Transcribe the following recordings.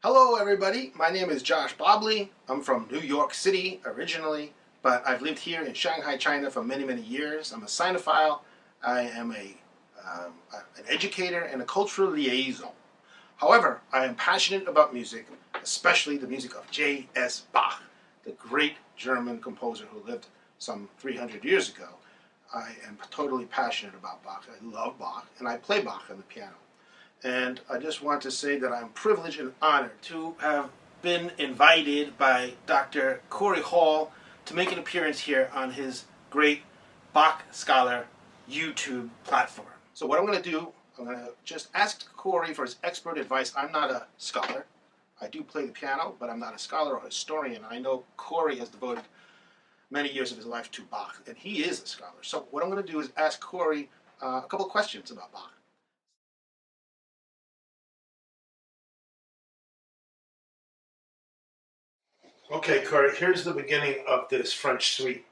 Hello everybody, my name is Josh Bobley. I'm from New York City originally, but I've lived here in Shanghai, China for many years. I'm a sinophile, I am an educator and a cultural liaison. However, I am passionate about music, especially the music of J.S. Bach, the great German composer who lived some 300 years ago. I am totally passionate about Bach. I love Bach, and I play Bach on the piano. And I just want to say that I'm privileged and honored to have been invited by Dr. Corey Hall to make an appearance here on his great Bach Scholar YouTube platform. So what I'm going to do, I'm going to just ask Corey for his expert advice. I'm not a scholar. I do play the piano, but I'm not a scholar or historian. I know Corey has devoted many years of his life to Bach, and he is a scholar. So what I'm going to do is ask Corey a couple of questions about Bach. Okay, Corey, here's the beginning of this French suite.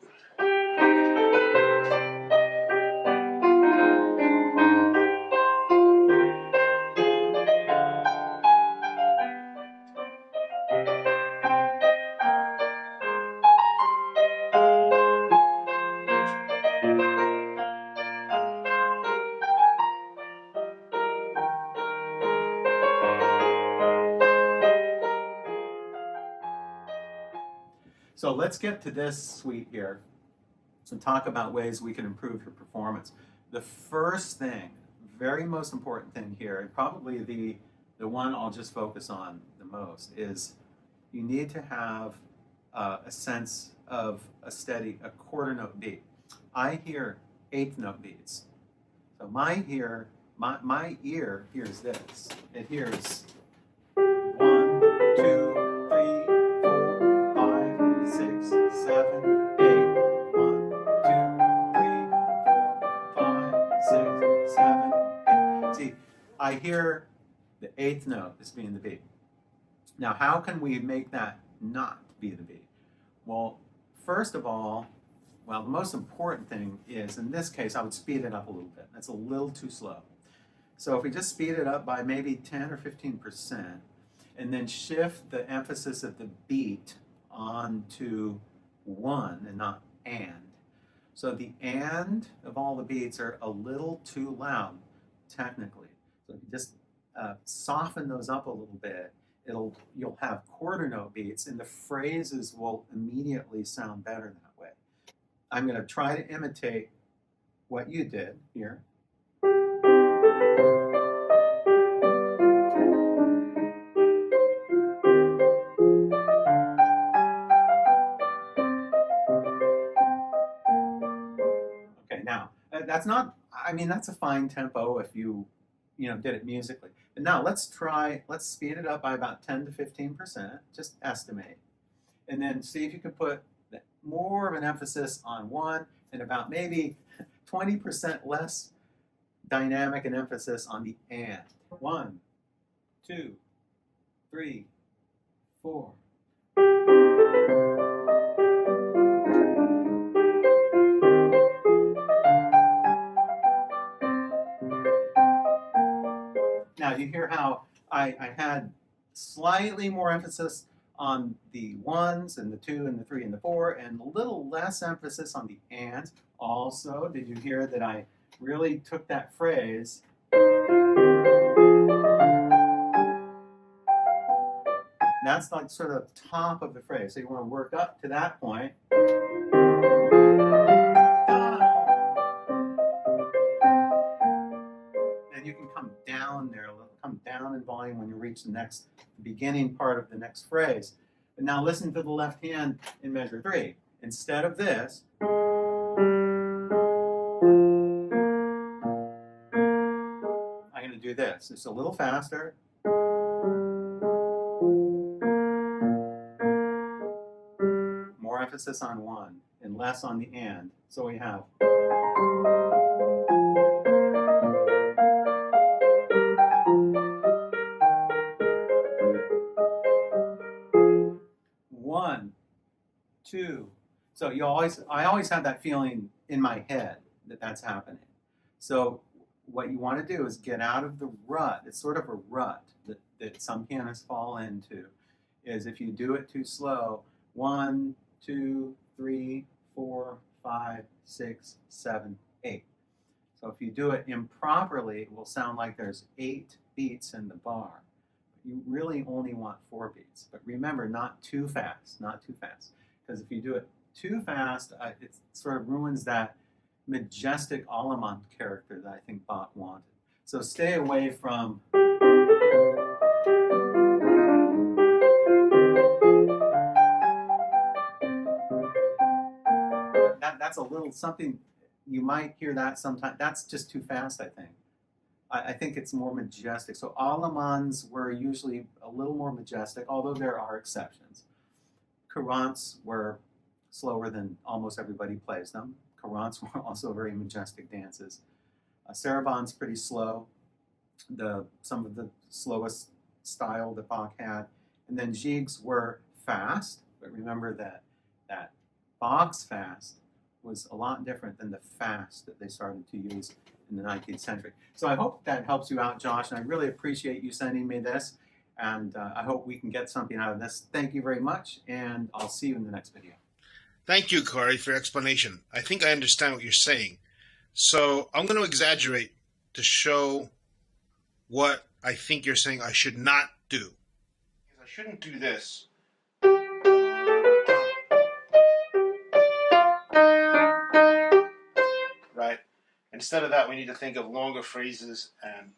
So let's get to this suite here and talk about ways we can improve your performance. The first thing, very most important thing here, and probably the one I'll just focus on the most, is you need to have a sense of a quarter note beat. I hear eighth note beats. So my ear hears this. It hears 1, 2, 3, 4, 5, 6, 7, 8. 1, 2, 3, 4, 5, 6, 7, 8. See, I hear the eighth note as being the beat. Now, how can we make that not be the beat? Well, first of all, the most important thing is, in this case, I would speed it up a little bit. That's a little too slow. So if we just speed it up by maybe 10 or 15%, and then shift the emphasis of the beat onto one and not and. So the and of all the beats are a little too loud, technically. So if you just soften those up a little bit, you'll have quarter note beats, and the phrases will immediately sound better that way. I'm going to try to imitate what you did here. Okay, now that's not, I mean, that's a fine tempo if you did it musically. But now let's speed it up by about 10 to 15%, just estimate. And then see if you can put more of an emphasis on one and about maybe 20% less dynamic and emphasis on the and. 1, 2, 3, 4. Now, you hear how I had slightly more emphasis on the ones and the two and the three and the four, and a little less emphasis on the ands. Also, did you hear that I really took that phrase that's like sort of top of the phrase. So you want to work up to that point. And you can come down there a little, come down in volume when you reach the beginning part of the next phrase. But now listen to the left hand in measure 3. Instead of this, I'm going to do this. It's a little faster. More emphasis on one and less on the and. So we have. One, two. So I always have that feeling in my head that that's happening. So what you want to do is get out of the rut. It's sort of a rut that some pianists fall into, is if you do it too slow, 1, 2, 3, 4, 5, 6, 7, 8. So if you do it improperly, it will sound like there's 8 beats in the bar. You really only want 4 beats. But remember, not too fast, not too fast. Because if you do it too fast, it sort of ruins that majestic Allemande character that I think Bach wanted. So stay away from that's a little something, you might hear that sometimes. That's just too fast, I think. I think it's more majestic. So Allemandes were usually a little more majestic, although there are exceptions. Courants were slower than almost everybody plays them. Courants were also very majestic dances. Saraban's pretty slow, some of the slowest style that Bach had. And then jigs were fast, but remember that Bach's fast was a lot different than the fast that they started to use in the 19th century. So I hope that helps you out, Josh, and I really appreciate you sending me this, and I hope we can get something out of this. Thank you very much, and I'll see you in the next video. Thank you, Corey, for your explanation. I think I understand what you're saying. So I'm going to exaggerate to show what I think you're saying I should not do. I shouldn't do this. Right? Instead of that, we need to think of longer phrases and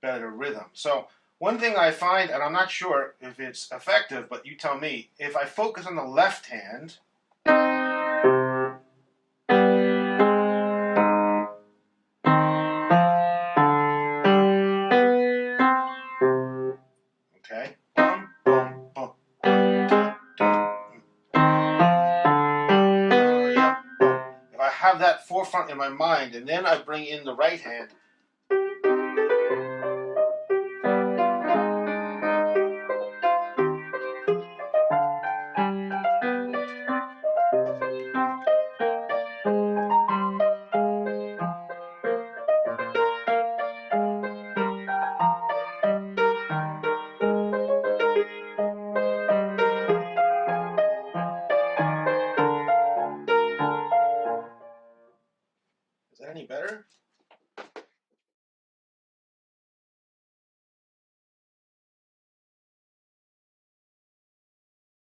better rhythm. So one thing I find, and I'm not sure if it's effective, but you tell me, if I focus on the left hand, okay, if I have that forefront in my mind, and then I bring in the right hand,